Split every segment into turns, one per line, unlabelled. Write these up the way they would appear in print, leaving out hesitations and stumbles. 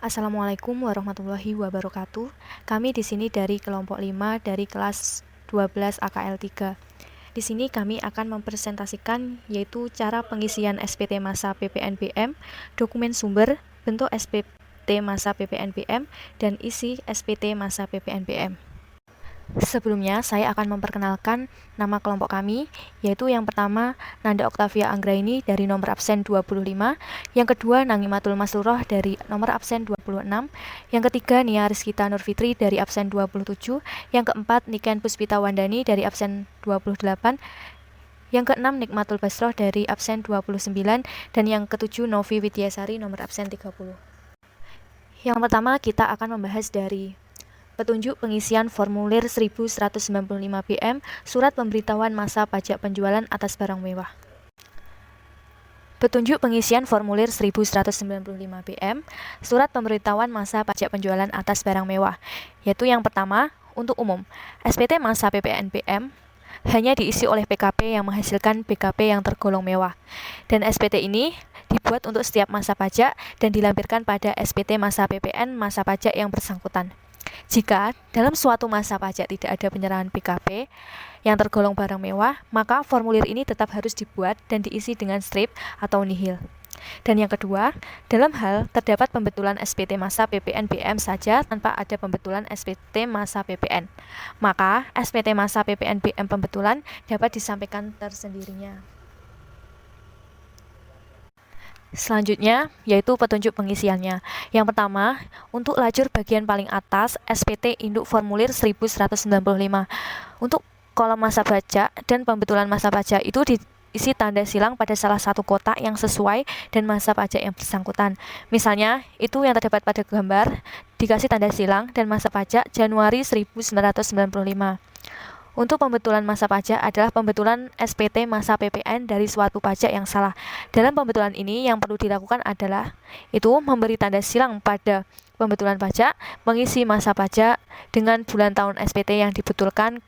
Assalamualaikum warahmatullahi wabarakatuh. Kami di sini dari kelompok 5 dari kelas 12 AKL 3. Di sini kami akan mempresentasikan yaitu cara pengisian SPT masa PPNBM, dokumen sumber, bentuk SPT masa PPNBM, dan isi SPT masa PPNBM. Sebelumnya, saya akan memperkenalkan nama kelompok kami, yaitu yang pertama, Nanda Oktavia Anggraini dari nomor absen 25, yang kedua, Nangimatul Masluroh dari nomor absen 26, yang ketiga, Nia Rizkita Nurfitri dari absen 27, yang keempat, Niken Puspita Wandani dari absen 28, yang keenam, Nikmatul Basroh dari absen 29, dan yang ketujuh, Novi Widyasari nomor absen 30. Yang pertama, kita akan membahas dari petunjuk pengisian formulir 1195 BM, surat pemberitahuan masa pajak penjualan atas barang mewah. Petunjuk pengisian formulir 1195 BM, surat pemberitahuan masa pajak penjualan atas barang mewah, yaitu yang pertama, untuk umum, SPT masa PPNBM hanya diisi oleh PKP yang menghasilkan BKP yang tergolong mewah, dan SPT ini dibuat untuk setiap masa pajak dan dilampirkan pada SPT masa PPN masa pajak yang bersangkutan. Jika dalam suatu masa pajak tidak ada penyerahan BKP yang tergolong barang mewah, maka formulir ini tetap harus dibuat dan diisi dengan strip atau nihil. Dan yang kedua, dalam hal terdapat pembetulan SPT masa PPNBM saja tanpa ada pembetulan SPT masa PPN, maka SPT masa PPNBM pembetulan dapat disampaikan tersendirinya. Selanjutnya, yaitu petunjuk pengisiannya. Yang pertama, untuk lajur bagian paling atas, SPT induk formulir 1195. Untuk kolom masa pajak dan pembetulan masa pajak itu diisi tanda silang pada salah satu kotak yang sesuai dan masa pajak yang bersangkutan. Misalnya, itu yang terdapat pada gambar, dikasih tanda silang dan masa pajak Januari 1995. Untuk pembetulan masa pajak adalah pembetulan SPT masa PPN dari suatu pajak yang salah. Dalam pembetulan ini yang perlu dilakukan adalah itu memberi tanda silang pada pembetulan pajak, mengisi masa pajak dengan bulan tahun SPT yang dibetulkan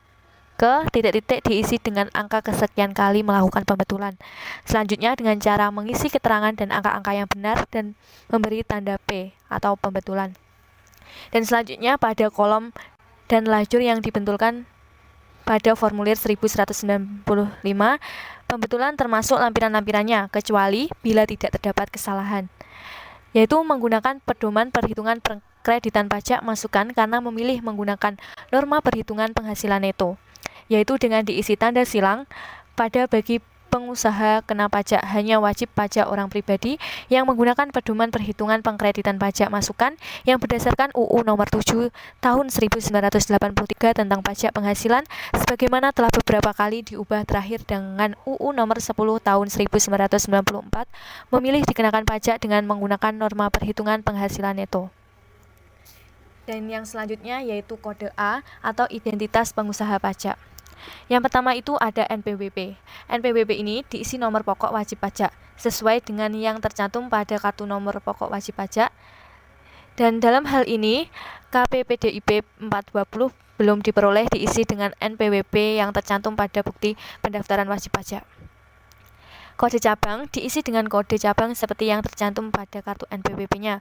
ke titik-titik diisi dengan angka kesekian kali melakukan pembetulan. Selanjutnya dengan cara mengisi keterangan dan angka-angka yang benar dan memberi tanda P atau pembetulan. Dan selanjutnya pada kolom dan lajur yang dibentulkan pada formulir 1195, pembetulan termasuk lampiran-lampirannya, kecuali bila tidak terdapat kesalahan, yaitu menggunakan pedoman perhitungan kreditan pajak masukan karena memilih menggunakan norma perhitungan penghasilan neto, yaitu dengan diisi tanda silang pada bagi pengusaha kena pajak hanya wajib pajak orang pribadi yang menggunakan pedoman perhitungan pengkreditan pajak masukan yang berdasarkan UU nomor 7 tahun 1983 tentang pajak penghasilan sebagaimana telah beberapa kali diubah terakhir dengan UU nomor 10 tahun 1994 memilih dikenakan pajak dengan menggunakan norma perhitungan penghasilan neto. Dan yang selanjutnya yaitu kode A atau identitas pengusaha pajak. Yang pertama itu ada NPWP. NPWP ini diisi nomor pokok wajib pajak sesuai dengan yang tercantum pada kartu nomor pokok wajib pajak. Dan dalam hal ini KPPDIP 420 belum diperoleh diisi dengan NPWP yang tercantum pada bukti pendaftaran wajib pajak. Kode cabang diisi dengan kode cabang seperti yang tercantum pada kartu NPWP-nya.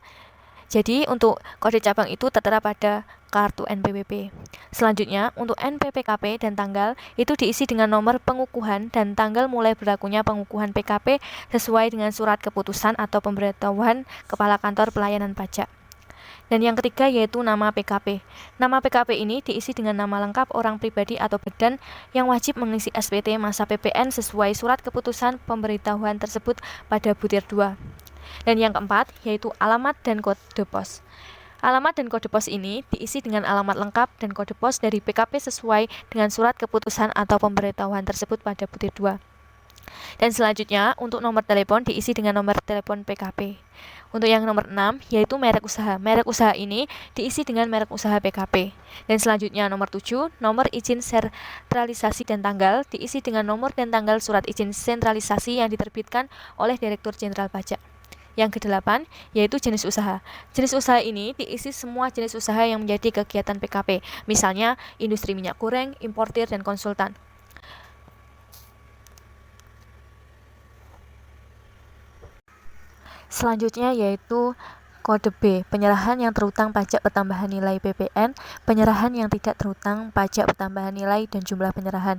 Jadi untuk kode cabang itu tertera pada kartu NPWP. Selanjutnya untuk NPPKP dan tanggal itu diisi dengan nomor pengukuhan dan tanggal mulai berlakunya pengukuhan PKP sesuai dengan surat keputusan atau pemberitahuan Kepala Kantor Pelayanan Pajak. Dan yang ketiga yaitu nama PKP. Nama PKP ini diisi dengan nama lengkap orang pribadi atau badan yang wajib mengisi SPT masa PPN sesuai surat keputusan pemberitahuan tersebut pada butir 2. Dan yang keempat yaitu alamat dan kode pos. Alamat dan kode pos ini diisi dengan alamat lengkap dan kode pos dari PKP sesuai dengan surat keputusan atau pemberitahuan tersebut pada butir 2. Dan selanjutnya untuk nomor telepon diisi dengan nomor telepon PKP. Untuk yang nomor 6 yaitu merek usaha. Merek usaha ini diisi dengan merek usaha PKP. Dan selanjutnya nomor 7, nomor izin sentralisasi dan tanggal diisi dengan nomor dan tanggal surat izin sentralisasi yang diterbitkan oleh Direktur Jenderal Pajak. Yang kedelapan, yaitu jenis usaha. Jenis usaha ini diisi semua jenis usaha yang menjadi kegiatan PKP, misalnya industri minyak goreng, importir, dan konsultan. Selanjutnya yaitu Kode B, penyerahan yang terutang pajak pertambahan nilai PPN, penyerahan yang tidak terutang pajak pertambahan nilai dan jumlah penyerahan.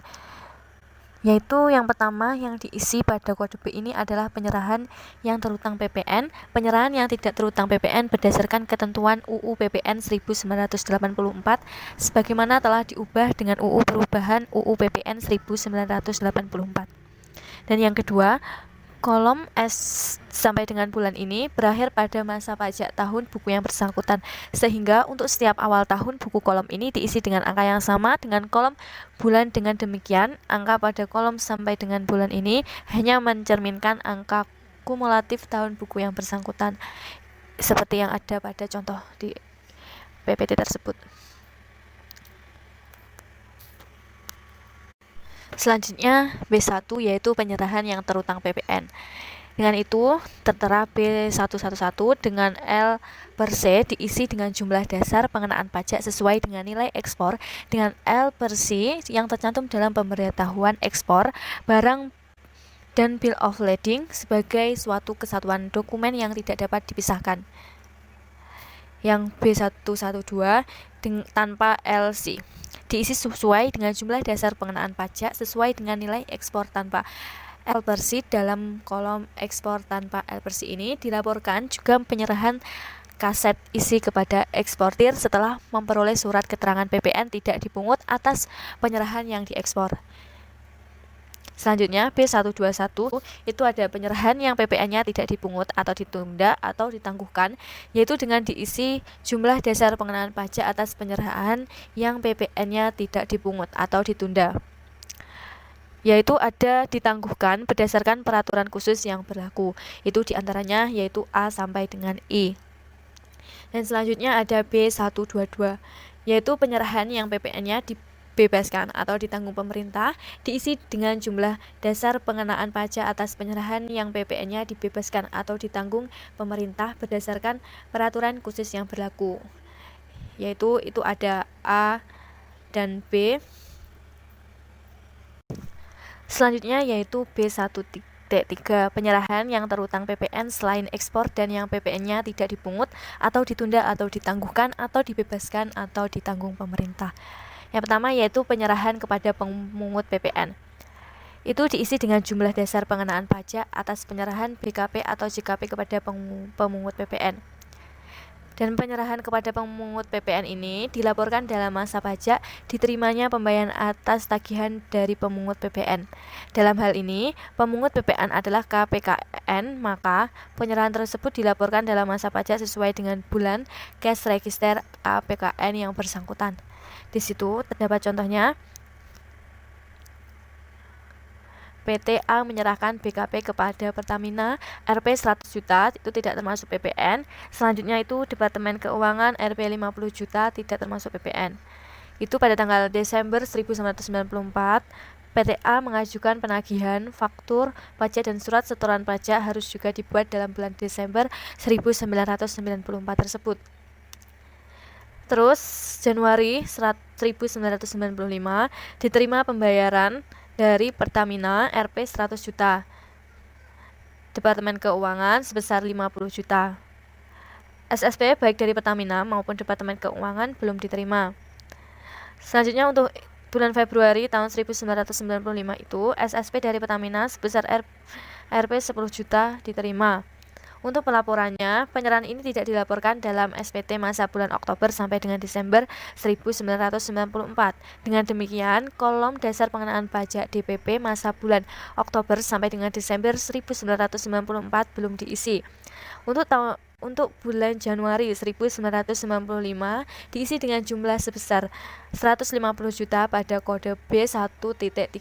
Yaitu yang pertama yang diisi pada kode B ini adalah penyerahan yang terutang PPN. Penyerahan yang tidak terutang PPN berdasarkan ketentuan UU PPN 1984 sebagaimana telah diubah dengan UU Perubahan UU PPN 1984. Dan yang kedua, kolom S sampai dengan bulan ini berakhir pada masa pajak tahun buku yang bersangkutan, sehingga untuk setiap awal tahun buku kolom ini diisi dengan angka yang sama dengan kolom bulan. Dengan demikian, angka pada kolom sampai dengan bulan ini hanya mencerminkan angka kumulatif tahun buku yang bersangkutan, seperti yang ada pada contoh di PPT tersebut. Selanjutnya B1 yaitu penyerahan yang terutang PPN. Dengan itu tertera B111 dengan L per C diisi dengan jumlah dasar pengenaan pajak sesuai dengan nilai ekspor dengan L per C yang tercantum dalam pemberitahuan ekspor barang dan bill of lading sebagai suatu kesatuan dokumen yang tidak dapat dipisahkan. Yang B112 tanpa LC diisi sesuai dengan jumlah dasar pengenaan pajak sesuai dengan nilai ekspor tanpa L per C. Dalam kolom ekspor tanpa L per C ini dilaporkan juga penyerahan kaset isi kepada eksportir setelah memperoleh surat keterangan PPN tidak dipungut atas penyerahan yang diekspor. Selanjutnya B121 itu ada penyerahan yang PPN-nya tidak dipungut atau ditunda atau ditangguhkan, yaitu dengan diisi jumlah dasar pengenaan pajak atas penyerahan yang PPN-nya tidak dipungut atau ditunda, yaitu ada ditangguhkan berdasarkan peraturan khusus yang berlaku. Itu diantaranya yaitu A sampai dengan I. Dan selanjutnya ada B122, yaitu penyerahan yang PPN-nya dibebaskan atau ditanggung pemerintah, diisi dengan jumlah dasar pengenaan pajak atas penyerahan yang PPN-nya dibebaskan atau ditanggung pemerintah berdasarkan peraturan khusus yang berlaku. Yaitu itu ada A dan B. Selanjutnya yaitu B1.3, penyerahan yang terutang PPN selain ekspor dan yang PPN-nya tidak dipungut atau ditunda atau ditangguhkan atau dibebaskan atau ditanggung pemerintah. Yang pertama yaitu penyerahan kepada pemungut PPN. Itu diisi dengan jumlah dasar pengenaan pajak atas penyerahan BKP atau JKP kepada pemungut PPN. Dan penyerahan kepada pemungut PPN ini dilaporkan dalam masa pajak diterimanya pembayaran atas tagihan dari pemungut PPN. Dalam hal ini, pemungut PPN adalah KPKN, maka penyerahan tersebut dilaporkan dalam masa pajak sesuai dengan bulan cash register KPKN yang bersangkutan. Di situ terdapat contohnya. PT A menyerahkan BKP kepada Pertamina Rp 100 juta, itu tidak termasuk PPN. Selanjutnya itu Departemen Keuangan Rp 50 juta, tidak termasuk PPN. Itu pada tanggal Desember 1994, PT A mengajukan penagihan faktur pajak dan surat setoran pajak harus juga dibuat dalam bulan Desember 1994 tersebut. Terus Januari 1995 diterima pembayaran dari Pertamina Rp 100 juta, Departemen Keuangan sebesar 50 juta. SSP baik dari Pertamina maupun Departemen Keuangan belum diterima. Selanjutnya untuk bulan Februari tahun 1995 itu SSP dari Pertamina sebesar Rp 10 juta diterima. Untuk pelaporannya, penyerahan ini tidak dilaporkan dalam SPT masa bulan Oktober sampai dengan Desember 1994. Dengan demikian, kolom dasar pengenaan pajak DPP masa bulan Oktober sampai dengan Desember 1994 belum diisi. Untuk bulan Januari 1995 diisi dengan jumlah sebesar 150 juta pada kode B1.3.1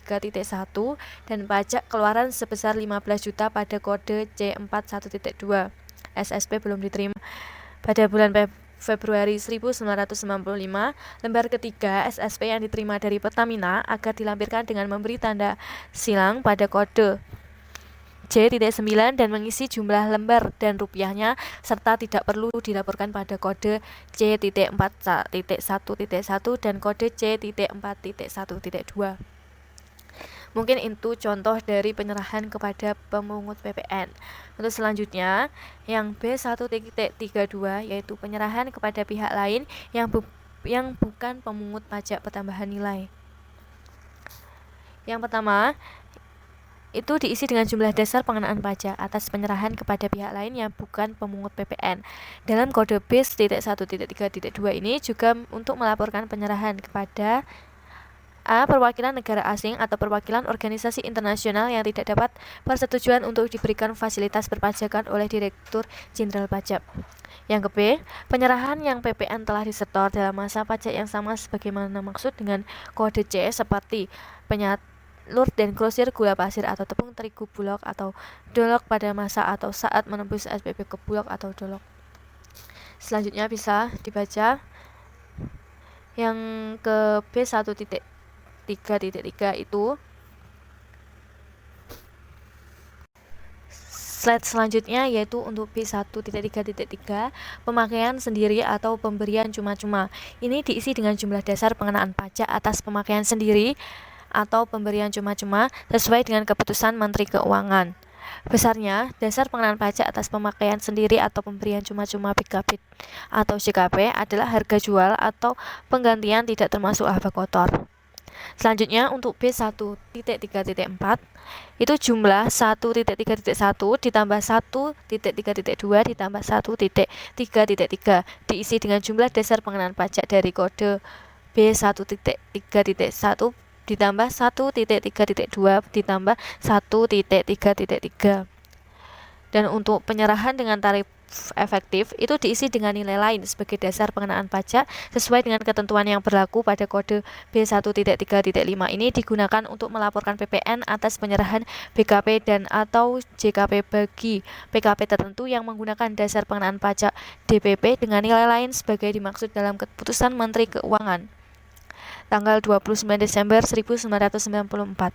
dan pajak keluaran sebesar 15 juta pada kode C41.2. SSP belum diterima. Pada bulan Februari 1995, lembar ketiga SSP yang diterima dari Pertamina agar dilampirkan dengan memberi tanda silang pada kode J.9 dan mengisi jumlah lembar dan rupiahnya serta tidak perlu dilaporkan pada kode C.4.1.1 dan kode C.4.1.2. Mungkin itu contoh dari penyerahan kepada pemungut PPN. Untuk selanjutnya, yang B1.32 yaitu penyerahan kepada pihak lain yang bukan pemungut pajak pertambahan nilai. Yang pertama, itu diisi dengan jumlah dasar pengenaan pajak atas penyerahan kepada pihak lain yang bukan pemungut PPN. Dalam kode B1.1.3.2 ini juga untuk melaporkan penyerahan kepada A. Perwakilan negara asing atau perwakilan organisasi internasional yang tidak dapat persetujuan untuk diberikan fasilitas perpajakan oleh Direktur Jenderal Pajak. Yang ke B, penyerahan yang PPN telah disetor dalam masa pajak yang sama sebagaimana maksud dengan kode C seperti penyalur dan grosir gula pasir atau tepung terigu bulog atau dolok pada masa atau saat menembus SPP ke bulog atau dolok. Selanjutnya bisa dibaca yang ke B1.3.3 itu. Slide selanjutnya yaitu untuk B1.3.3 pemakaian sendiri atau pemberian cuma-cuma. Ini diisi dengan jumlah dasar pengenaan pajak atas pemakaian sendiri atau pemberian cuma-cuma sesuai dengan keputusan Menteri Keuangan. Besarnya, dasar pengenaan pajak atas pemakaian sendiri atau pemberian cuma-cuma PKP atau JKP adalah harga jual atau penggantian tidak termasuk haba kotor. Selanjutnya untuk B1.3.4 itu jumlah 1.3.1 ditambah 1.3.2 ditambah 1.3.3 diisi dengan jumlah dasar pengenaan pajak dari kode B1.3.1 ditambah 1.3.2 ditambah 1.3.3. Dan untuk penyerahan dengan tarif efektif itu diisi dengan nilai lain sebagai dasar pengenaan pajak sesuai dengan ketentuan yang berlaku pada kode B1.3.5 ini digunakan untuk melaporkan PPN atas penyerahan BKP dan atau JKP bagi PKP tertentu yang menggunakan dasar pengenaan pajak DPP dengan nilai lain sebagai dimaksud dalam keputusan Menteri Keuangan tanggal 29 Desember 1994.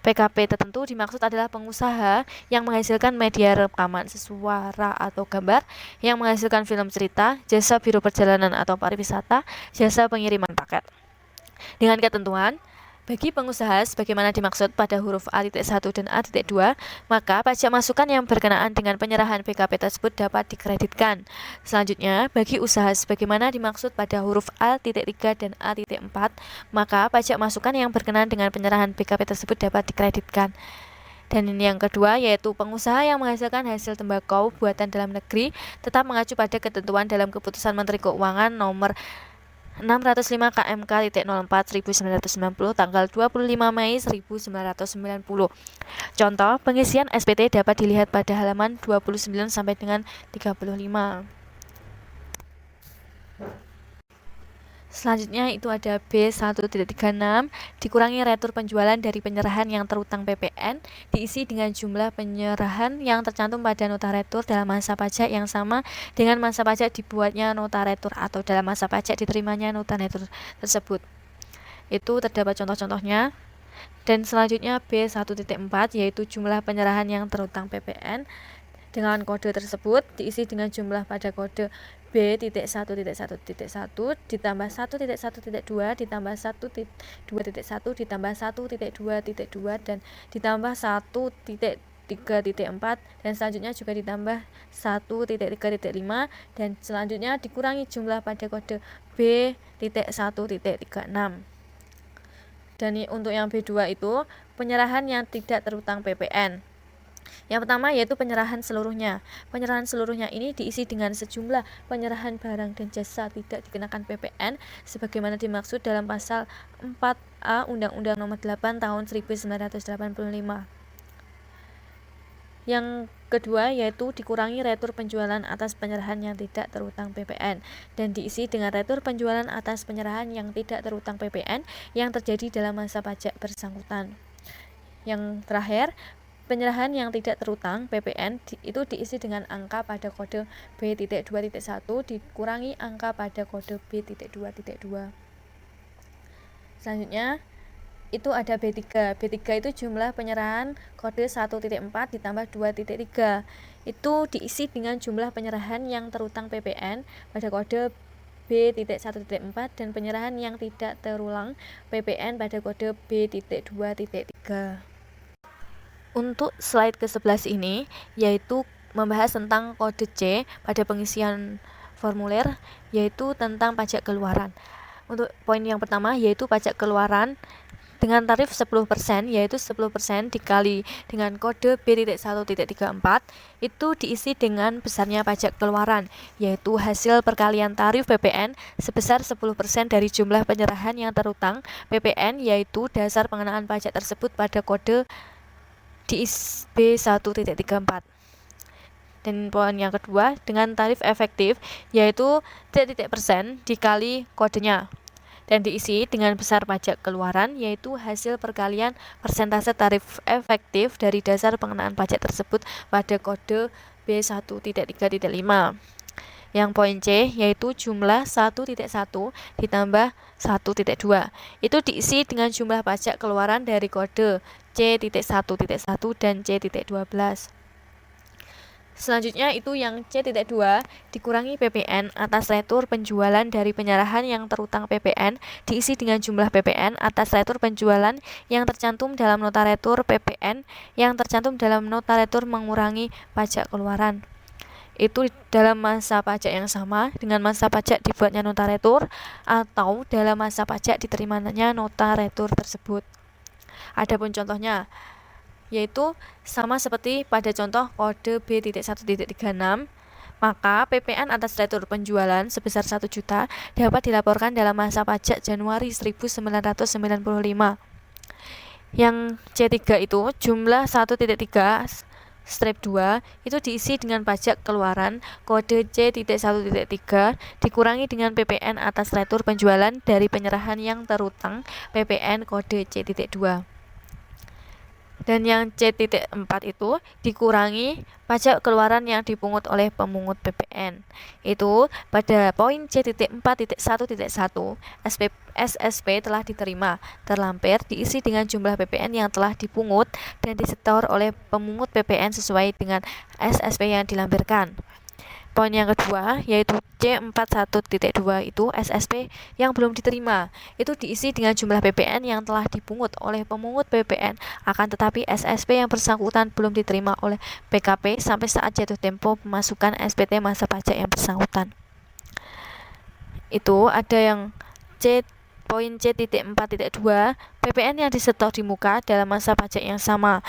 PKP tertentu dimaksud adalah pengusaha yang menghasilkan media rekaman suara atau gambar, yang menghasilkan film cerita, jasa biro perjalanan atau pariwisata, jasa pengiriman paket. Dengan ketentuan, bagi pengusaha sebagaimana dimaksud pada huruf A.1 dan A.2, maka pajak masukan yang berkenaan dengan penyerahan PKP tersebut dapat dikreditkan. Selanjutnya, bagi usaha sebagaimana dimaksud pada huruf A.3 dan A.4, maka pajak masukan yang berkenaan dengan penyerahan PKP tersebut dapat dikreditkan. Dan ini yang kedua, yaitu pengusaha yang menghasilkan hasil tembakau buatan dalam negeri tetap mengacu pada ketentuan dalam Keputusan Menteri Keuangan nomor 605 KMK.04 1990 tanggal 25 Mei 1990. Contoh, pengisian SPT dapat dilihat pada halaman 29 sampai dengan 35. Selanjutnya itu ada B1.36 dikurangi retur penjualan dari penyerahan yang terutang PPN diisi dengan jumlah penyerahan yang tercantum pada nota retur dalam masa pajak yang sama dengan masa pajak dibuatnya nota retur atau dalam masa pajak diterimanya nota retur tersebut. Itu terdapat contoh-contohnya. Dan selanjutnya B1.4 yaitu jumlah penyerahan yang terutang PPN dengan kode tersebut diisi dengan jumlah pada kode B.1.1.1 ditambah 1.1.2 ditambah 1.2.1 ditambah 1.2.2 dan ditambah 1.3.4 dan selanjutnya juga ditambah 1.3.5 dan selanjutnya dikurangi jumlah pada kode B.1.36. Dan untuk yang B2 itu penyerahan yang tidak terutang PPN. Yang pertama yaitu penyerahan seluruhnya. Penyerahan seluruhnya ini diisi dengan sejumlah penyerahan barang dan jasa tidak dikenakan PPN sebagaimana dimaksud dalam pasal 4A Undang-Undang Nomor 8 Tahun 1985. Yang kedua yaitu dikurangi retur penjualan atas penyerahan yang tidak terutang PPN dan diisi dengan retur penjualan atas penyerahan yang tidak terutang PPN yang terjadi dalam masa pajak bersangkutan. Yang terakhir, penyerahan yang tidak terutang PPN itu diisi dengan angka pada kode B.2.1 dikurangi angka pada kode B.2.2. Selanjutnya itu ada B3. B3 itu jumlah penyerahan kode 1.4 ditambah 2.3. Itu diisi dengan jumlah penyerahan yang terutang PPN pada kode B.1.4 dan penyerahan yang tidak terulang PPN pada kode B.2.3. Untuk slide ke-11 ini yaitu membahas tentang kode C pada pengisian formulir, yaitu tentang pajak keluaran. Untuk poin yang pertama yaitu pajak keluaran dengan tarif 10%, yaitu 10% dikali dengan kode B.1.34 itu diisi dengan besarnya pajak keluaran, yaitu hasil perkalian tarif PPN sebesar 10% dari jumlah penyerahan yang terutang PPN, yaitu dasar pengenaan pajak tersebut pada kode di B.1.34. Dan poin yang kedua dengan tarif efektif, yaitu %, dikali kodenya dan diisi dengan besar pajak keluaran, yaitu hasil perkalian persentase tarif efektif dari dasar pengenaan pajak tersebut pada kode B1.3.5. Yang poin C yaitu jumlah 1.1 ditambah 1.2 itu diisi dengan jumlah pajak keluaran dari kode C.1.1 dan C.12. Selanjutnya itu yang C.2 dikurangi PPN atas retur penjualan dari penyerahan yang terutang PPN diisi dengan jumlah PPN atas retur penjualan yang tercantum dalam nota retur PPN yang tercantum dalam nota retur mengurangi pajak keluaran. Itu dalam masa pajak yang sama dengan masa pajak dibuatnya nota retur atau dalam masa pajak diterimanya nota retur tersebut. Adapun contohnya yaitu sama seperti pada contoh kode B.1.36, maka PPN atas retur penjualan sebesar 1 juta dapat dilaporkan dalam masa pajak Januari 1995. Yang C3 itu jumlah 1.3 strip 2 itu diisi dengan pajak keluaran kode C.1.3 dikurangi dengan PPN atas retur penjualan dari penyerahan yang terutang PPN kode C.2. Dan yang C.4 itu dikurangi pajak keluaran yang dipungut oleh pemungut PPN. Itu pada poin C.4.1.1 SSP telah diterima, terlampir diisi dengan jumlah PPN yang telah dipungut dan disetor oleh pemungut PPN sesuai dengan SSP yang dilampirkan. Poin yang kedua yaitu C41.2 itu SSP yang belum diterima. Itu diisi dengan jumlah PPN yang telah dipungut oleh pemungut PPN, akan tetapi SSP yang bersangkutan belum diterima oleh PKP sampai saat jatuh tempo pemasukan SPT masa pajak yang bersangkutan. Itu ada yang poin C.4.2 PPN yang disetor di muka dalam masa pajak yang sama.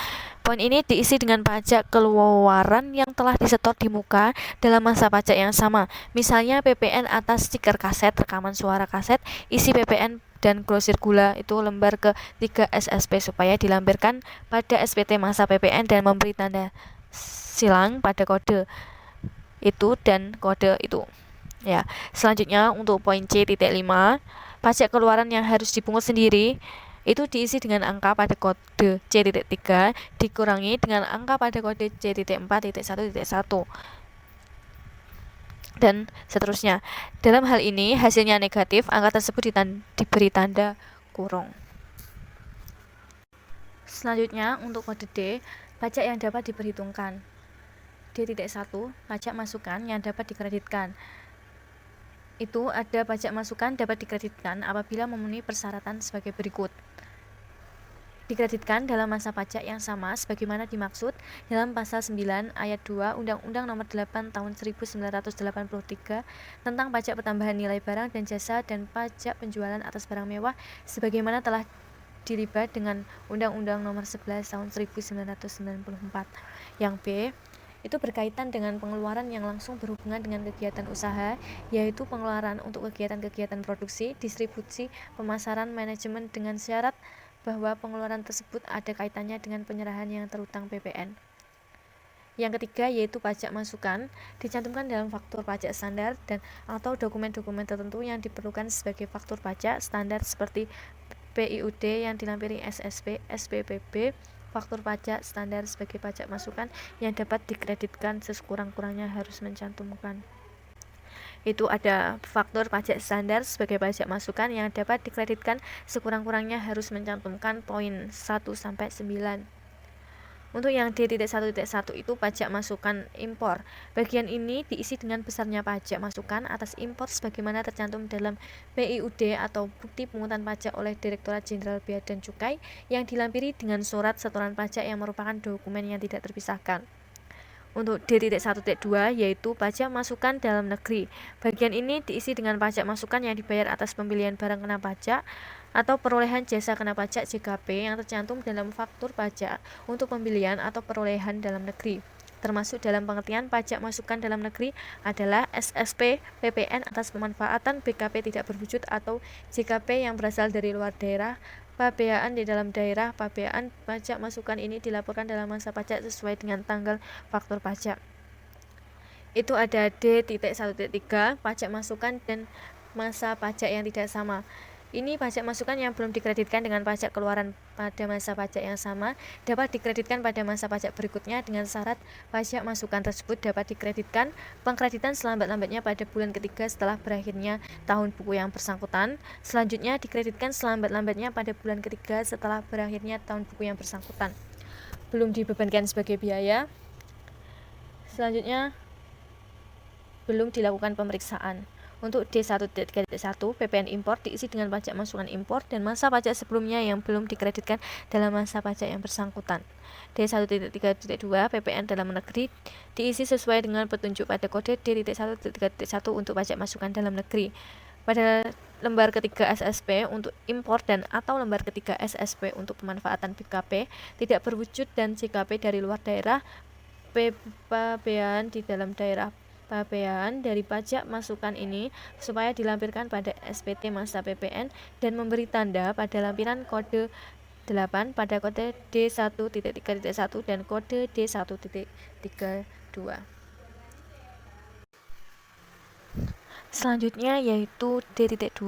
Poin ini diisi dengan pajak keluaran yang telah disetor di muka dalam masa pajak yang sama. Misalnya PPN atas stiker kaset, rekaman suara kaset, isi PPN dan grosir gula itu lembar ke-3 SSP supaya dilampirkan pada SPT masa PPN dan memberi tanda silang pada kode itu dan kode itu. Ya, selanjutnya untuk poin C.5 pajak keluaran yang harus dipungut sendiri itu diisi dengan angka pada kode C.3 dikurangi dengan angka pada kode C.4.1.1 dan seterusnya. Dalam hal ini hasilnya negatif, angka tersebut diberi tanda kurung. Selanjutnya untuk kode D, pajak yang dapat diperhitungkan. D.1 pajak masukan yang dapat dikreditkan. Itu ada pajak masukan dapat dikreditkan apabila memenuhi persyaratan sebagai berikut. Dikreditkan dalam masa pajak yang sama sebagaimana dimaksud dalam pasal 9 ayat 2 Undang-Undang Nomor 8 Tahun 1983 tentang pajak pertambahan nilai barang dan jasa dan pajak penjualan atas barang mewah sebagaimana telah dilibat dengan Undang-Undang Nomor 11 Tahun 1994. Yang B itu berkaitan dengan pengeluaran yang langsung berhubungan dengan kegiatan usaha, yaitu pengeluaran untuk kegiatan-kegiatan produksi, distribusi, pemasaran, manajemen dengan syarat bahwa pengeluaran tersebut ada kaitannya dengan penyerahan yang terutang PPN. Yang ketiga yaitu pajak masukan, dicantumkan dalam faktur pajak standar dan atau dokumen-dokumen tertentu yang diperlukan sebagai faktur pajak standar seperti PIUD yang dilampiri SSP, SPPB, faktur pajak standar sebagai pajak masukan yang dapat dikreditkan sekurang-kurangnya harus mencantumkan. Itu ada faktur pajak standar sebagai pajak masukan yang dapat dikreditkan sekurang-kurangnya harus mencantumkan poin 1-9. Untuk yang D.1.1 itu pajak masukan impor. Bagian ini diisi dengan besarnya pajak masukan atas impor sebagaimana tercantum dalam PIUD atau bukti pungutan pajak oleh Direktorat Jenderal Bea dan Cukai yang dilampiri dengan surat setoran pajak yang merupakan dokumen yang tidak terpisahkan. Untuk D.1.2 yaitu pajak masukan dalam negeri. Bagian ini diisi dengan pajak masukan yang dibayar atas pembelian barang kena pajak atau perolehan jasa kena pajak JKP yang tercantum dalam faktur pajak untuk pembelian atau perolehan dalam negeri. Termasuk dalam pengertian pajak masukan dalam negeri adalah SSP PPN atas pemanfaatan BKP tidak berwujud atau JKP yang berasal dari luar daerah. Pabeaan di dalam daerah, pabeaan pajak masukan ini dilaporkan dalam masa pajak sesuai dengan tanggal faktur pajak. Itu ada D.1.3 pajak masukan dan masa pajak yang tidak sama. Ini pajak masukan yang belum dikreditkan dengan pajak keluaran pada masa pajak yang sama dapat dikreditkan pada masa pajak berikutnya dengan syarat pajak masukan tersebut dapat dikreditkan pengkreditan selambat-lambatnya pada bulan ketiga setelah berakhirnya tahun buku yang bersangkutan. Selanjutnya dikreditkan selambat-lambatnya pada bulan ketiga setelah berakhirnya tahun buku yang bersangkutan. Belum dibebankan sebagai biaya. Selanjutnya belum dilakukan pemeriksaan. Untuk D.1.1 PPN impor diisi dengan pajak masukan impor dan masa pajak sebelumnya yang belum dikreditkan dalam masa pajak yang bersangkutan. D.1.3.2 PPN dalam negeri diisi sesuai dengan petunjuk pada kode D.1.3.1 untuk pajak masukan dalam negeri. Pada lembar ketiga SSP untuk impor dan atau lembar ketiga SSP untuk pemanfaatan BKP tidak berwujud dan JKP dari luar daerah, pabean di dalam daerah pabean dari pajak masukan ini supaya dilampirkan pada SPT masa PPN dan memberi tanda pada lampiran kode 8 pada kode D1.3.1 dan kode D1.32. Selanjutnya yaitu D.2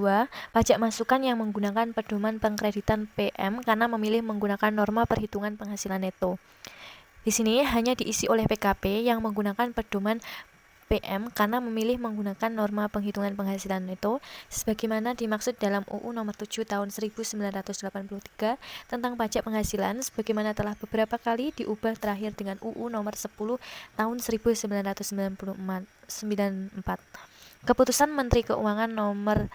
pajak masukan yang menggunakan pedoman pengkreditan PM karena memilih menggunakan norma perhitungan penghasilan neto. Di sini hanya diisi oleh PKP yang menggunakan pedoman PM karena memilih menggunakan norma penghitungan penghasilan neto sebagaimana dimaksud dalam UU Nomor 7 Tahun 1983 tentang pajak penghasilan sebagaimana telah beberapa kali diubah terakhir dengan UU Nomor 10 Tahun 1994. Keputusan Menteri Keuangan Nomor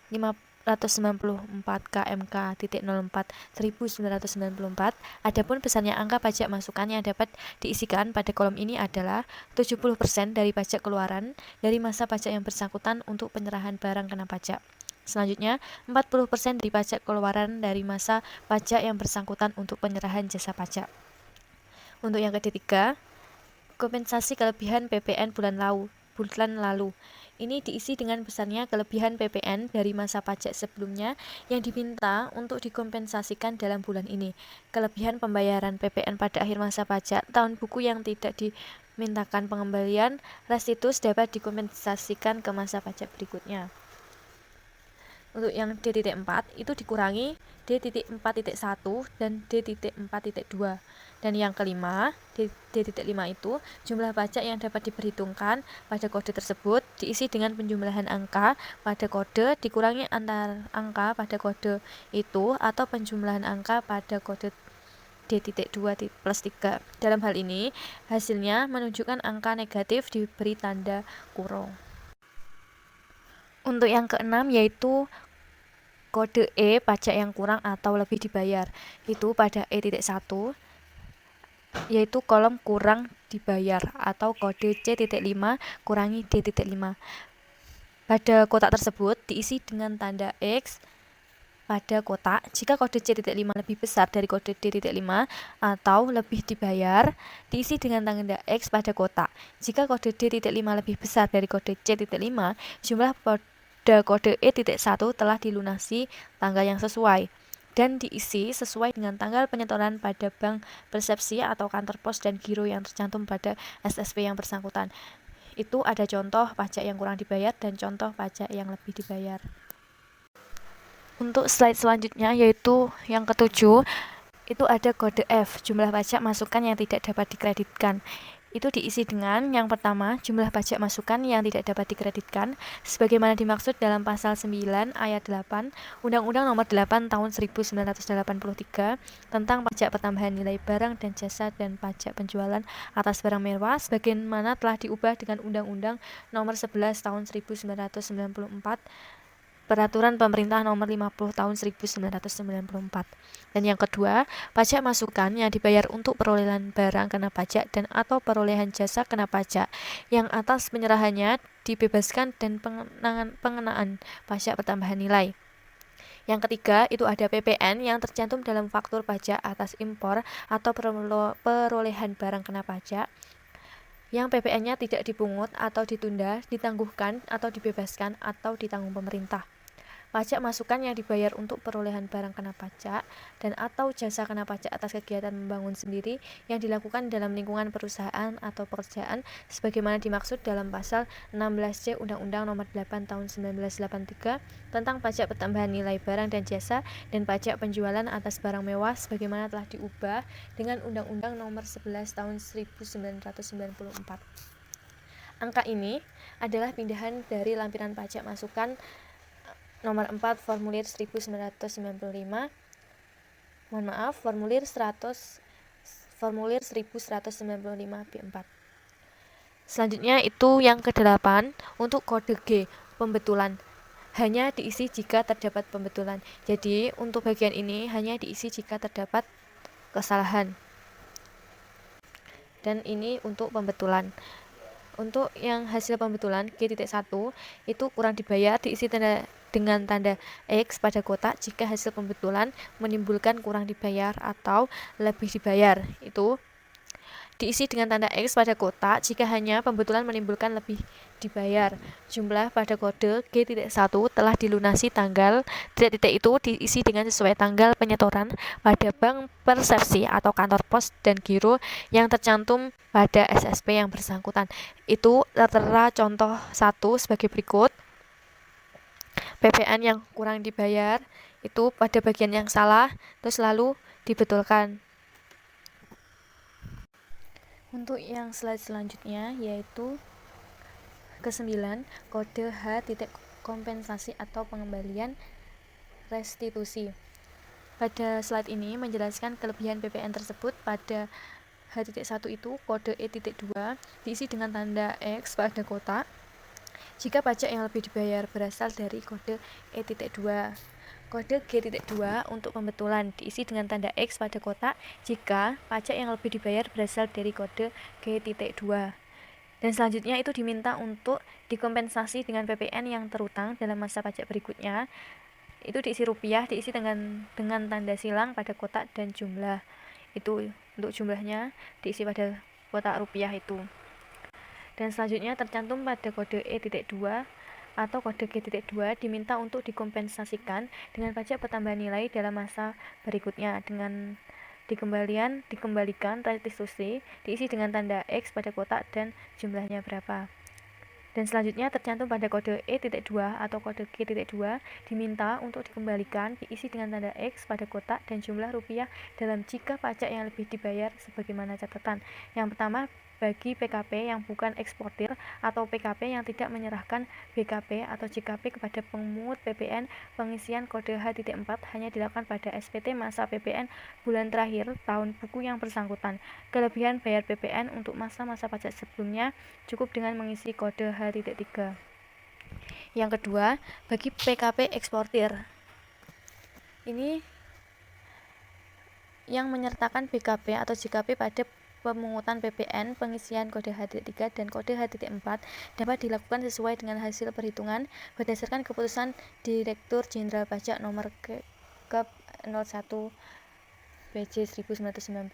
594 KMK.04 1994. Adapun besarnya angka pajak masukan yang dapat diisikan pada kolom ini adalah 70% dari pajak keluaran dari masa pajak yang bersangkutan untuk penyerahan barang kena pajak. Selanjutnya, 40% dari pajak keluaran dari masa pajak yang bersangkutan untuk penyerahan jasa pajak. Untuk yang ketiga, kompensasi kelebihan PPN bulan lalu. Ini diisi dengan besarnya kelebihan PPN dari masa pajak sebelumnya yang diminta untuk dikompensasikan dalam bulan ini. Kelebihan pembayaran PPN pada akhir masa pajak tahun buku yang tidak dimintakan pengembalian restitusi dapat dikompensasikan ke masa pajak berikutnya. Untuk yang D.4 itu dikurangi D.4.1 dan D.4.2. Dan yang kelima, D.5 itu jumlah pajak yang dapat diperhitungkan pada kode tersebut diisi dengan penjumlahan angka pada kode dikurangi antar angka pada kode itu atau penjumlahan angka pada kode D.2 plus 3. Dalam hal ini, hasilnya menunjukkan angka negatif diberi tanda kurung. Untuk yang keenam yaitu kode E pajak yang kurang atau lebih dibayar. Itu pada E.1 yaitu kolom kurang dibayar atau kode C.5 kurangi D.5. Pada kotak tersebut diisi dengan tanda X pada kotak jika kode C.5 lebih besar dari kode D.5 atau lebih dibayar, diisi dengan tanda X pada kotak. Jika kode D.5 lebih besar dari kode C.5, jumlah pada kode E.1 telah dilunasi tanggal yang sesuai dan diisi sesuai dengan tanggal penyetoran pada bank persepsi atau kantor pos dan giro yang tercantum pada SSP yang bersangkutan. Itu ada contoh pajak yang kurang dibayar dan contoh pajak yang lebih dibayar. Untuk slide selanjutnya yaitu yang ketujuh, itu ada kode F, jumlah pajak masukan yang tidak dapat dikreditkan. itu diisi dengan yang pertama, jumlah pajak masukan yang tidak dapat dikreditkan sebagaimana dimaksud dalam pasal 9 ayat 8 Undang-Undang Nomor 8 Tahun 1983 tentang pajak pertambahan nilai barang dan jasa dan pajak penjualan atas barang mewah sebagaimana telah diubah dengan Undang-Undang Nomor 11 Tahun 1994 Peraturan Pemerintah Nomor 50 Tahun 1994. Dan yang kedua, pajak masukan yang dibayar untuk perolehan barang kena pajak dan atau perolehan jasa kena pajak yang atas penyerahannya dibebaskan dan pengenaan pajak pertambahan nilai. Yang ketiga, itu ada PPN yang tercantum dalam faktur pajak atas impor atau perolehan barang kena pajak yang PPN-nya tidak dipungut atau ditunda, ditangguhkan atau dibebaskan atau ditanggung pemerintah. Pajak masukan yang dibayar untuk perolehan barang kena pajak dan atau jasa kena pajak atas kegiatan membangun sendiri yang dilakukan dalam lingkungan perusahaan atau pekerjaan sebagaimana dimaksud dalam pasal 16C Undang-Undang Nomor 8 Tahun 1983 tentang pajak pertambahan nilai barang dan jasa dan pajak penjualan atas barang mewah sebagaimana telah diubah dengan Undang-Undang Nomor 11 Tahun 1994. Angka ini adalah pindahan dari lampiran pajak masukan Nomor 4 formulir 1995 formulir 1195 B4. Selanjutnya itu yang ke-8 untuk kode G pembetulan hanya diisi jika terdapat pembetulan. Jadi untuk bagian ini hanya diisi jika terdapat kesalahan. Dan ini untuk pembetulan. Untuk yang hasil pembetulan G.1 itu kurang dibayar diisi dengan tanda X pada kotak jika hasil pembetulan menimbulkan kurang dibayar atau lebih dibayar. Itu diisi dengan tanda X pada kotak jika hanya pembetulan menimbulkan lebih dibayar. Jumlah pada kode G.1 telah dilunasi tanggal titik-titik itu diisi dengan sesuai tanggal penyetoran pada bank persepsi atau kantor pos dan giro yang tercantum pada SSP yang bersangkutan. Itu tertera contoh 1 sebagai berikut. PPN yang kurang dibayar itu pada bagian yang salah terus lalu dibetulkan. Untuk yang slide selanjutnya yaitu ke-9 kode H titik kompensasi atau pengembalian restitusi. Pada slide ini menjelaskan kelebihan PPN tersebut. Pada H.1 itu kode E.2 diisi dengan tanda X pada kotak jika pajak yang lebih dibayar berasal dari kode E.2. Kode G.2 untuk pembetulan diisi dengan tanda X pada kotak jika pajak yang lebih dibayar berasal dari kode G.2. Dan selanjutnya itu diminta untuk dikompensasi dengan PPN yang terutang dalam masa pajak berikutnya. Itu diisi rupiah, diisi dengan tanda silang pada kotak dan jumlah. Itu untuk jumlahnya diisi pada kotak rupiah itu. Dan selanjutnya tercantum pada kode E.2 atau kode G.2 diminta untuk dikompensasikan dengan pajak pertambahan nilai dalam masa berikutnya dengan dikembalikan restitusi diisi dengan tanda X pada kotak dan jumlahnya berapa. Dan selanjutnya tercantum pada kode E.2 atau kode G.2 diminta untuk dikembalikan diisi dengan tanda X pada kotak dan jumlah rupiah dalam jika pajak yang lebih dibayar sebagaimana catatan. Yang pertama bagi PKP yang bukan eksportir atau PKP yang tidak menyerahkan BKP atau JKP kepada pemungut PPN, pengisian kode H.4 hanya dilakukan pada SPT masa PPN bulan terakhir tahun buku yang bersangkutan. Kelebihan bayar PPN untuk masa-masa pajak sebelumnya cukup dengan mengisi kode H.3. Yang kedua, bagi PKP eksportir. Ini yang menyertakan BKP atau JKP pada pemungutan PPN, pengisian kode H.3 dan kode H.4 dapat dilakukan sesuai dengan hasil perhitungan berdasarkan keputusan Direktur Jenderal Pajak Nomor Kep 01 BJ 1995.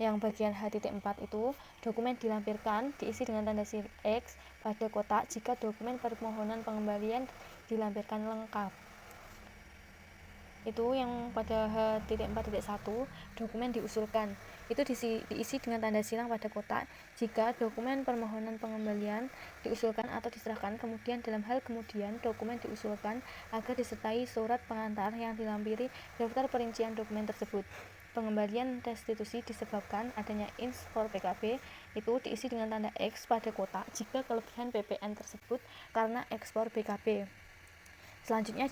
Yang bagian H.4 itu dokumen dilampirkan diisi dengan tanda X pada kotak jika dokumen permohonan pengembalian dilampirkan lengkap. Itu yang pada H.4.1 dokumen diusulkan itu diisi dengan tanda silang pada kotak jika dokumen permohonan pengembalian diusulkan atau diserahkan. Kemudian dalam hal kemudian dokumen diusulkan agar disertai surat pengantar yang dilampiri daftar perincian dokumen tersebut. Pengembalian restitusi disebabkan adanya ins for PKP itu diisi dengan tanda X pada kotak jika kelebihan PPN tersebut karena ekspor BKP. Selanjutnya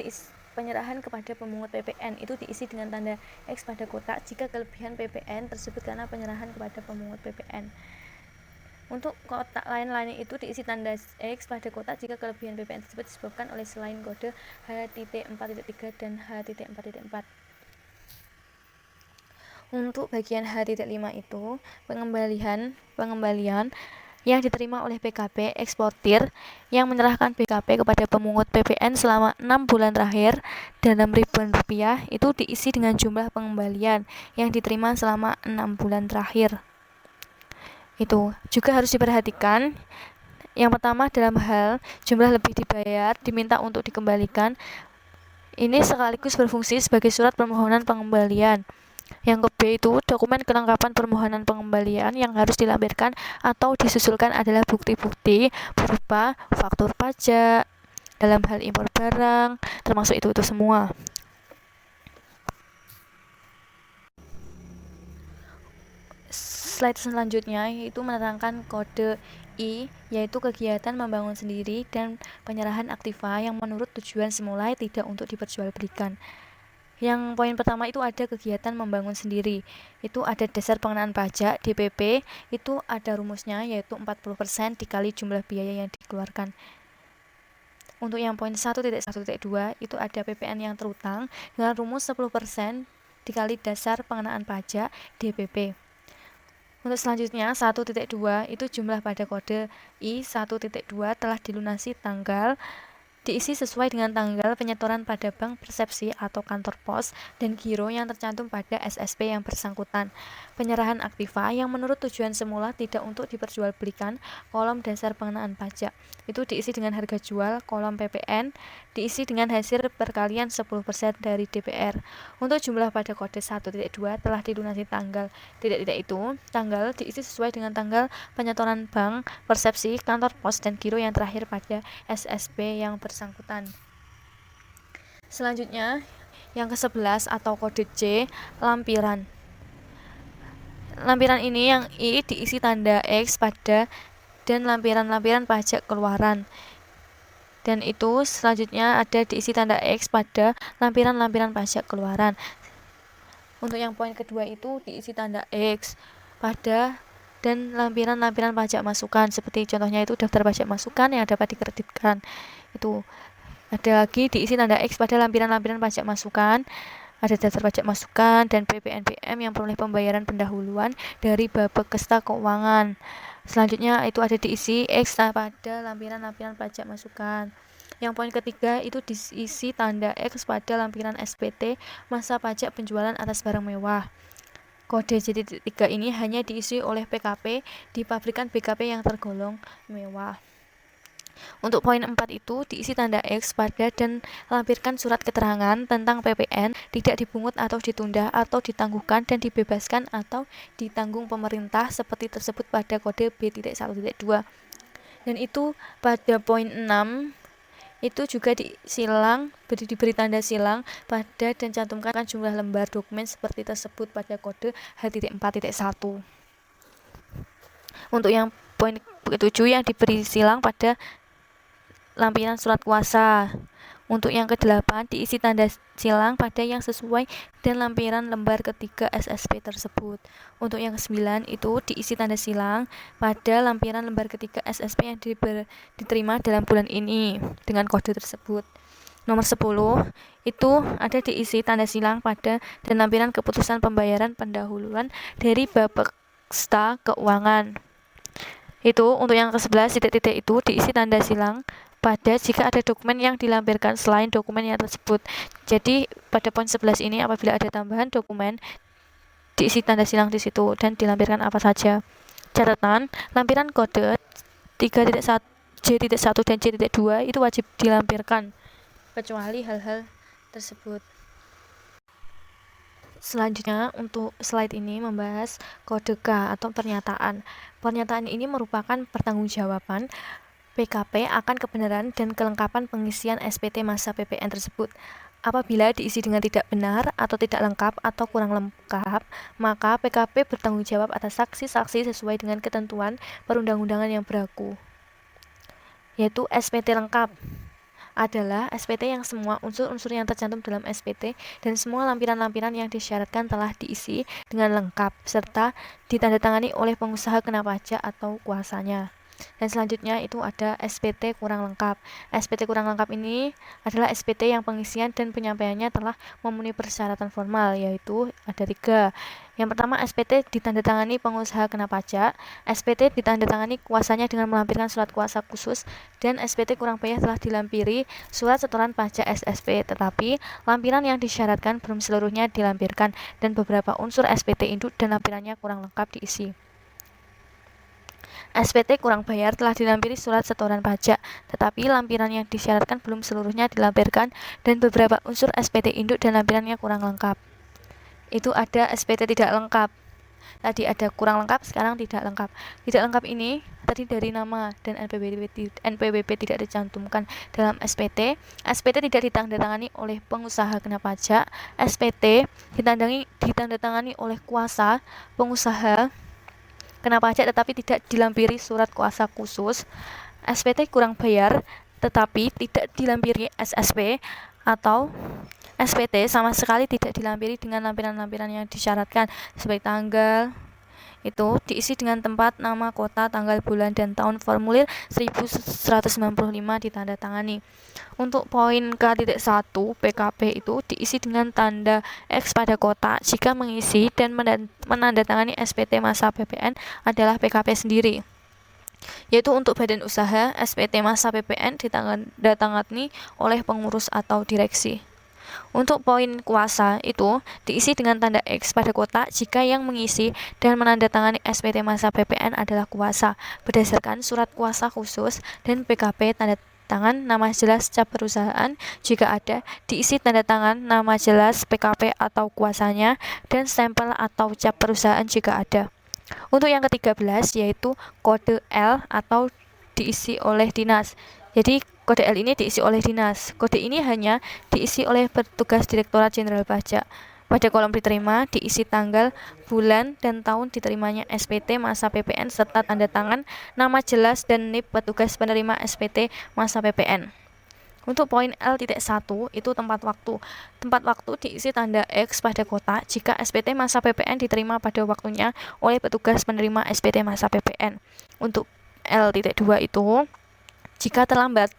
penyerahan kepada pemungut PPN itu diisi dengan tanda X pada kotak jika kelebihan PPN tersebut karena penyerahan kepada pemungut PPN. Untuk kotak lain-lain itu diisi tanda X pada kotak jika kelebihan PPN tersebut disebabkan oleh selain kode H.4.3 dan H.4.4. Untuk bagian H.5 itu pengembalian yang diterima oleh PKP eksportir yang menyerahkan BKP kepada pemungut PPN selama 6 bulan terakhir dalam ribuan rupiah itu diisi dengan jumlah pengembalian yang diterima selama 6 bulan terakhir. Itu juga harus diperhatikan. Yang pertama, dalam hal jumlah lebih dibayar diminta untuk dikembalikan, ini sekaligus berfungsi sebagai surat permohonan pengembalian. Yang ke B itu dokumen kelengkapan permohonan pengembalian yang harus dilampirkan atau disusulkan adalah bukti-bukti berupa faktur pajak dalam hal impor barang, termasuk itu semua. Slide selanjutnya yaitu menerangkan kode I, yaitu kegiatan membangun sendiri dan penyerahan aktiva yang menurut tujuan semula tidak untuk diperjualbelikan. Yang poin pertama itu ada kegiatan membangun sendiri. Itu ada dasar pengenaan pajak DPP, itu ada rumusnya yaitu 40% dikali jumlah biaya yang dikeluarkan. Untuk yang poin 1.1.2 itu ada PPN yang terutang dengan rumus 10% dikali dasar pengenaan pajak DPP. Untuk selanjutnya 1.2 itu jumlah pada kode I1.2 telah dilunasi tanggal diisi sesuai dengan tanggal penyetoran pada bank persepsi atau kantor pos dan giro yang tercantum pada SSP yang bersangkutan. Penyerahan aktiva yang menurut tujuan semula tidak untuk diperjualbelikan, kolom dasar pengenaan pajak. Itu diisi dengan harga jual, kolom PPN, diisi dengan hasil perkalian 10% dari DPR. Untuk jumlah pada kode 1.2 telah dilunasi tanggal tanggal diisi sesuai dengan tanggal penyetoran bank, persepsi, kantor pos dan giro yang terakhir pada SSP yang bersangkutan. Selanjutnya yang ke-11 atau kode C, lampiran. Lampiran ini yang I diisi tanda X pada dan lampiran-lampiran pajak keluaran. Dan itu selanjutnya ada diisi tanda X pada lampiran-lampiran pajak keluaran. Untuk yang poin kedua itu diisi tanda X pada dan lampiran-lampiran pajak masukan, seperti contohnya itu daftar pajak masukan yang dapat dikreditkan. Itu ada lagi diisi tanda X pada lampiran-lampiran pajak masukan, ada daftar pajak masukan dan PPNBM yang peroleh pembayaran pendahuluan dari Bapeksta Keuangan. Selanjutnya itu ada diisi X pada lampiran-lampiran pajak masukan. Yang poin ketiga itu diisi tanda X pada lampiran SPT masa pajak penjualan atas barang mewah. Kode J3 ini hanya diisi oleh PKP di pabrikan BKP yang tergolong mewah. Untuk poin 4 itu diisi tanda X pada dan lampirkan surat keterangan tentang PPN tidak dipungut atau ditunda atau ditangguhkan dan dibebaskan atau ditanggung pemerintah seperti tersebut pada kode B.1.2. Dan itu pada poin 6 itu juga diberi tanda silang pada dan cantumkan jumlah lembar dokumen seperti tersebut pada kode H.4.1. Untuk yang poin 7 yang diberi silang pada lampiran surat kuasa. Untuk yang ke-8 diisi tanda silang pada yang sesuai dan lampiran lembar ketiga SSP tersebut. Untuk yang ke-9 itu diisi tanda silang pada lampiran lembar ketiga SSP yang diterima dalam bulan ini dengan kode tersebut. Nomor 10 itu ada diisi tanda silang pada dan lampiran keputusan pembayaran pendahuluan dari Bapeksta Keuangan. Itu untuk yang ke-11 titik-titik itu diisi tanda silang pada jika ada dokumen yang dilampirkan selain dokumen yang tersebut. Jadi pada poin 11 ini apabila ada tambahan dokumen diisi tanda silang di situ dan dilampirkan apa saja. Catatan, lampiran kode 3.1 J.1 dan J.2 itu wajib dilampirkan kecuali hal-hal tersebut. Selanjutnya untuk slide ini membahas kode K atau pernyataan. Pernyataan ini merupakan pertanggungjawaban PKP akan kebenaran dan kelengkapan pengisian SPT masa PPN tersebut. Apabila diisi dengan tidak benar atau tidak lengkap atau kurang lengkap, maka PKP bertanggung jawab atas saksi-saksi sesuai dengan ketentuan perundang-undangan yang berlaku. Yaitu SPT lengkap adalah SPT yang semua unsur-unsur yang tercantum dalam SPT dan semua lampiran-lampiran yang disyaratkan telah diisi dengan lengkap serta ditandatangani oleh pengusaha kena pajak atau kuasanya. Dan selanjutnya itu ada SPT kurang lengkap. SPT kurang lengkap ini adalah SPT yang pengisian dan penyampaiannya telah memenuhi persyaratan formal, yaitu ada 3. Yang pertama, SPT ditandatangani pengusaha kena pajak, SPT ditandatangani kuasanya dengan melampirkan surat kuasa khusus, dan SPT kurang bayar telah dilampiri surat setoran pajak SSP, tetapi lampiran yang disyaratkan belum seluruhnya dilampirkan dan beberapa unsur SPT induk dan lampirannya kurang lengkap diisi. SPT kurang bayar telah dilampiri surat setoran pajak, tetapi lampiran yang disyaratkan belum seluruhnya dilampirkan dan beberapa unsur SPT induk dan lampirannya kurang lengkap. Itu ada SPT tidak lengkap. Tadi ada kurang lengkap, sekarang tidak lengkap. Tidak lengkap ini tadi dari nama dan NPWP tidak dicantumkan dalam SPT. SPT tidak ditandatangani oleh pengusaha kena pajak. SPT ditandatangani oleh kuasa pengusaha kena pajak tetapi tidak dilampiri surat kuasa khusus. SPT kurang bayar tetapi tidak dilampiri SSP, atau SPT sama sekali tidak dilampiri dengan lampiran-lampiran yang disyaratkan sebagai tanggal, itu diisi dengan tempat, nama, kota, tanggal, bulan, dan tahun. Formulir 1195 ditandatangani. Untuk poin K.1 PKP itu diisi dengan tanda X pada kotak jika mengisi dan menandatangani SPT masa PPN adalah PKP sendiri. Yaitu untuk badan usaha, SPT masa PPN ditandatangani oleh pengurus atau direksi. Untuk poin kuasa itu diisi dengan tanda X pada kotak jika yang mengisi dan menandatangani SPT masa PPN adalah kuasa berdasarkan surat kuasa khusus dan PKP tanda tangan nama jelas cap perusahaan jika ada, diisi tanda tangan nama jelas PKP atau kuasanya dan stempel atau cap perusahaan jika ada. Untuk yang ke-13 yaitu kode L atau diisi oleh dinas. Jadi kode L ini diisi oleh dinas. Kode ini hanya diisi oleh petugas Direktorat Jenderal Pajak. Pada kolom diterima diisi tanggal, bulan, dan tahun diterimanya SPT masa PPN serta tanda tangan, nama jelas, dan NIP petugas penerima SPT masa PPN. Untuk poin L.1 itu tempat waktu. Tempat waktu diisi tanda X pada kotak jika SPT masa PPN diterima pada waktunya oleh petugas penerima SPT masa PPN. Untuk L.2 itu jika terlambat,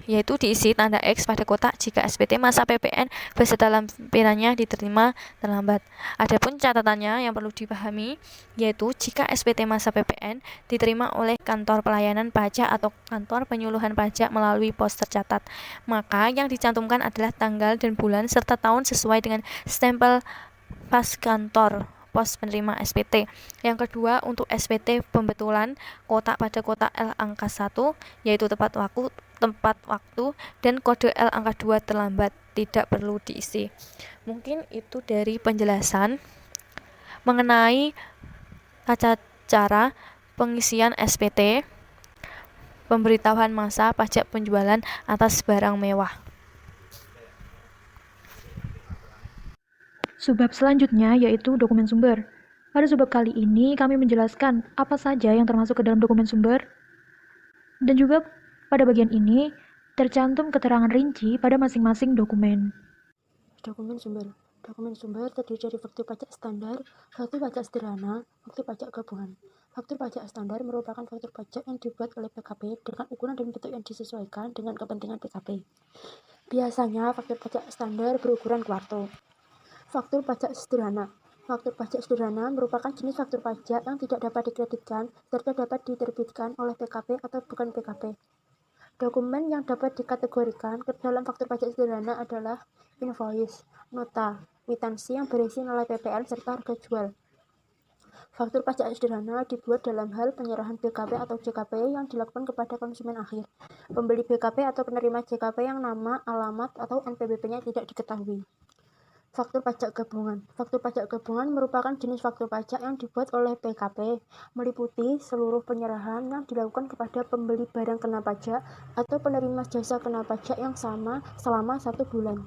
yaitu diisi tanda X pada kotak jika SPT masa PPN beserta lampirannya diterima terlambat. Adapun catatannya yang perlu dipahami yaitu jika SPT masa PPN diterima oleh kantor pelayanan pajak atau kantor penyuluhan pajak melalui pos tercatat, maka yang dicantumkan adalah tanggal dan bulan serta tahun sesuai dengan stempel pas kantor pos penerima SPT. Yang kedua, untuk SPT pembetulan kotak pada kotak L angka 1 yaitu tepat waktu dan kode L angka 2 terlambat, tidak perlu diisi. Mungkin itu dari penjelasan mengenai tata cara pengisian SPT, pemberitahuan masa pajak penjualan atas barang mewah.
Subbab selanjutnya yaitu dokumen sumber. Pada subbab kali ini kami menjelaskan apa saja yang termasuk ke dalam dokumen sumber. Dan juga pada bagian ini tercantum keterangan rinci pada masing-masing dokumen.
Dokumen sumber. Dokumen sumber terdiri dari faktur pajak standar, faktur pajak sederhana, faktur pajak gabungan. Faktur pajak standar merupakan faktur pajak yang dibuat oleh PKP dengan ukuran dan bentuk yang disesuaikan dengan kepentingan PKP. Biasanya faktur pajak standar berukuran kuarto. Faktur pajak sederhana. Faktur pajak sederhana merupakan jenis faktur pajak yang tidak dapat dikreditkan serta dapat diterbitkan oleh PKP atau bukan PKP. Dokumen yang dapat dikategorikan ke dalam faktur pajak sederhana adalah invoice, nota, kwitansi yang berisi nilai PPN serta harga jual. Faktur pajak sederhana dibuat dalam hal penyerahan BKP atau JKP yang dilakukan kepada konsumen akhir, pembeli BKP atau penerima JKP yang nama, alamat, atau NPWP-nya tidak diketahui. Faktur pajak gabungan. Faktur pajak gabungan merupakan jenis faktur pajak yang dibuat oleh PKP, meliputi seluruh penyerahan yang dilakukan kepada pembeli barang kena pajak atau penerima jasa kena pajak yang sama selama 1 bulan.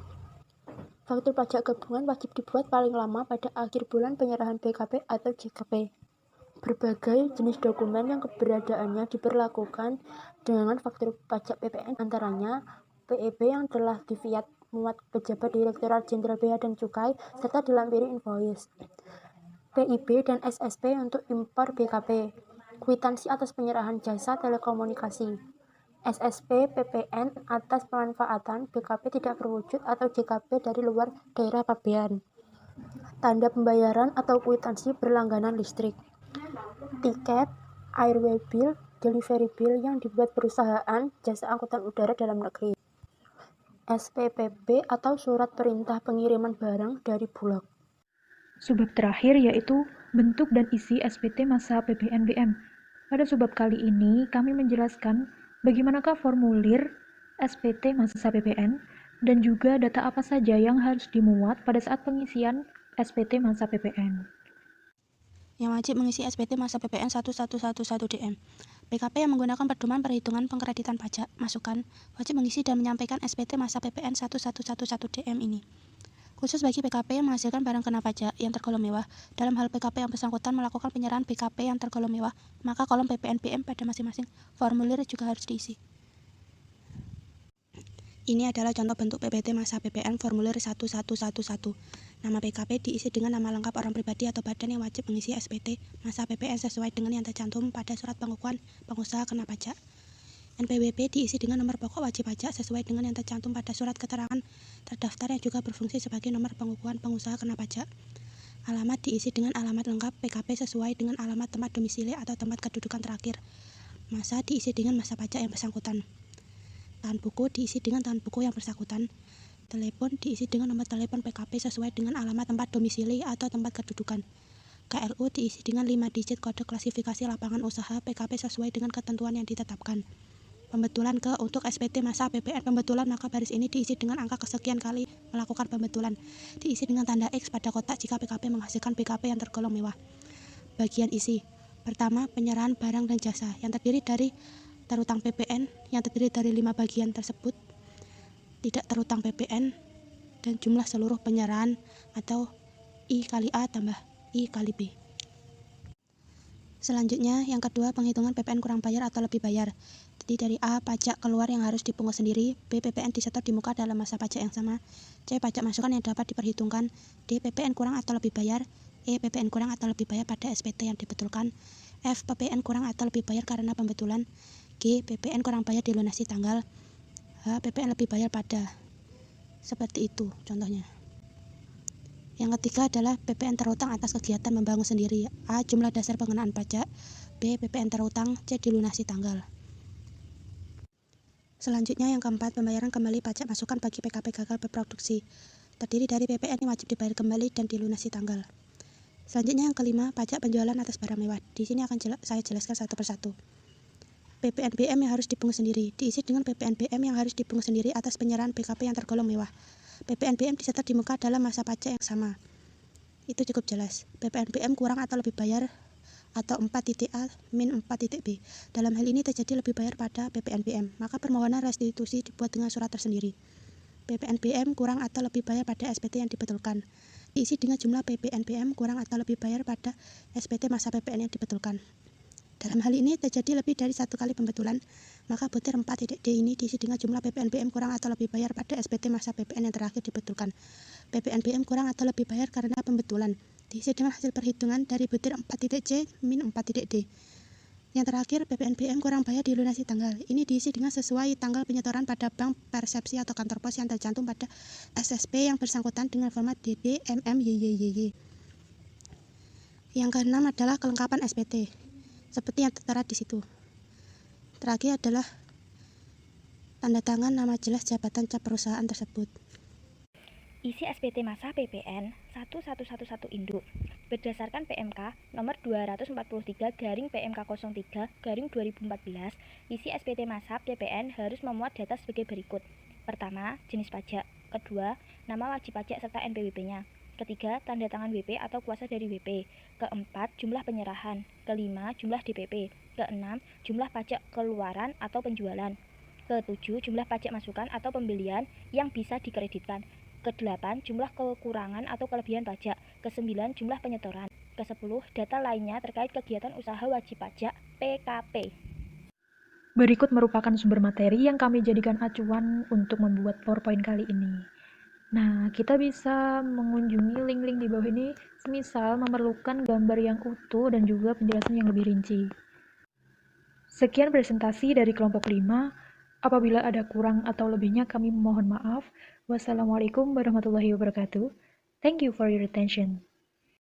Faktur pajak gabungan wajib dibuat paling lama pada akhir bulan penyerahan BKP atau JKP. Berbagai jenis dokumen yang keberadaannya diberlakukan dengan faktur pajak PPN, antaranya PEB yang telah difiat muat pejabat Direktorat Jenderal Bea dan Cukai serta dilampiri invoice, PIB dan SSP untuk impor BKP, kwitansi atas penyerahan jasa telekomunikasi, SSP PPN atas pemanfaatan BKP tidak berwujud atau JKP dari luar daerah pabean, tanda pembayaran atau kwitansi berlangganan listrik, tiket, airway bill, delivery bill yang dibuat perusahaan jasa angkutan udara dalam negeri, SPPB atau surat perintah pengiriman barang dari Bulog.
Subbab terakhir yaitu bentuk dan isi SPT masa PPNBM. Pada subbab kali ini kami menjelaskan bagaimanakah formulir SPT masa PPN dan juga data apa saja yang harus dimuat pada saat pengisian SPT masa PPN.
Yang wajib mengisi SPT masa PPN 1111DM. PKP yang menggunakan pedoman perhitungan pengkreditan pajak masukan wajib mengisi dan menyampaikan SPT masa PPN 1111DM ini. Khusus bagi PKP yang menghasilkan barang kena pajak yang tergolong mewah, dalam hal PKP yang bersangkutan melakukan penyerahan BKP yang tergolong mewah, maka kolom PPNBM pada masing-masing formulir juga harus diisi. Ini adalah contoh bentuk PPT masa PPN formulir 1111. Nama PKP diisi dengan nama lengkap orang pribadi atau badan yang wajib mengisi SPT masa PPN sesuai dengan yang tercantum pada surat pengakuan pengusaha kena pajak. NPWP diisi dengan nomor pokok wajib pajak sesuai dengan yang tercantum pada surat keterangan terdaftar yang juga berfungsi sebagai nomor pengakuan pengusaha kena pajak. Alamat diisi dengan alamat lengkap PKP sesuai dengan alamat tempat domisili atau tempat kedudukan terakhir. Masa diisi dengan masa pajak yang bersangkutan. Tahan buku diisi dengan tahan buku yang bersangkutan. Telepon diisi dengan nomor telepon PKP sesuai dengan alamat tempat domisili atau tempat kedudukan. KLU diisi dengan 5 digit kode klasifikasi lapangan usaha PKP sesuai dengan ketentuan yang ditetapkan. Pembetulan ke untuk SPT masa PPN pembetulan maka baris ini diisi dengan angka kesekian kali melakukan pembetulan. Diisi dengan tanda X pada kotak jika PKP menghasilkan BKP yang tergolong mewah. Bagian isi. Pertama, penyerahan barang dan jasa yang terdiri dari terutang PPN yang terdiri dari 5 bagian tersebut, tidak terutang PPN, dan jumlah seluruh penyerahan atau I kali A tambah I kali B. Selanjutnya, yang kedua, penghitungan PPN kurang bayar atau lebih bayar. Jadi dari A, pajak keluar yang harus dipungut sendiri, B, PPN disetor di muka dalam masa pajak yang sama, C, pajak masukan yang dapat diperhitungkan, D, PPN kurang atau lebih bayar, E, PPN kurang atau lebih bayar pada SPT yang dibetulkan, F, PPN kurang atau lebih bayar karena pembetulan, G, PPN kurang bayar dilunasi tanggal, H, PPN lebih bayar pada. Seperti itu contohnya. Yang ketiga adalah PPN terutang atas kegiatan membangun sendiri. A, jumlah dasar pengenaan pajak, B, PPN terutang, C, dilunasi tanggal. Selanjutnya yang keempat, pembayaran kembali pajak masukan bagi PKP gagal berproduksi. Terdiri dari PPN yang wajib dibayar kembali dan dilunasi tanggal. Selanjutnya yang kelima, pajak penjualan atas barang mewah. Di sini akan saya jelaskan satu persatu. PPNBM yang harus dipungut sendiri, diisi dengan PPNBM yang harus dipungut sendiri atas penyerahan BKP yang tergolong mewah. PPNBM disetor di muka dalam masa pajak yang sama. Itu cukup jelas. PPNBM kurang atau lebih bayar atau 4.A min 4.B. Dalam hal ini terjadi lebih bayar pada PPNBM, maka permohonan restitusi dibuat dengan surat tersendiri. PPNBM kurang atau lebih bayar pada SPT yang dibetulkan. Diisi dengan jumlah PPNBM kurang atau lebih bayar pada SPT masa PPN yang dibetulkan. Dalam hal ini terjadi lebih dari satu kali pembetulan, maka butir 4.D ini diisi dengan jumlah PPNBM kurang atau lebih bayar pada SPT masa PPN yang terakhir dibetulkan. PPNBM kurang atau lebih bayar karena pembetulan, diisi dengan hasil perhitungan dari butir 4.C min 4.D. Yang terakhir, PPNBM kurang bayar dilunasi tanggal. Ini diisi dengan sesuai tanggal penyetoran pada bank persepsi atau kantor pos yang tercantum pada SSP yang bersangkutan dengan format DD MMYYY. Yang keenam adalah kelengkapan SPT. Seperti yang tertera di situ. Terakhir adalah tanda tangan nama jelas jabatan cap perusahaan tersebut.
Isi SPT masa PPN 1111 induk berdasarkan PMK nomor 243 garing PMK 03 garing 2014. Isi SPT masa PPN harus memuat data sebagai berikut. Pertama, jenis pajak. Kedua, nama wajib pajak serta NPWP-nya. Ketiga, tanda tangan WP atau kuasa dari WP. Keempat, jumlah penyerahan. Kelima, jumlah DPP. Keenam, jumlah pajak keluaran atau penjualan. Ketujuh, jumlah pajak masukan atau pembelian yang bisa dikreditkan.
Ke-8, jumlah kekurangan atau kelebihan pajak. Ke-9, jumlah penyetoran. Ke-10, data lainnya terkait kegiatan usaha wajib pajak PKP.
Berikut merupakan sumber materi yang kami jadikan acuan untuk membuat PowerPoint kali ini. Nah, kita bisa mengunjungi link-link di bawah ini, semisal memerlukan gambar yang utuh dan juga penjelasan yang lebih rinci. Sekian presentasi dari kelompok 5. Apabila ada kurang atau lebihnya kami mohon maaf. Wassalamualaikum warahmatullahi wabarakatuh. Thank you for your attention.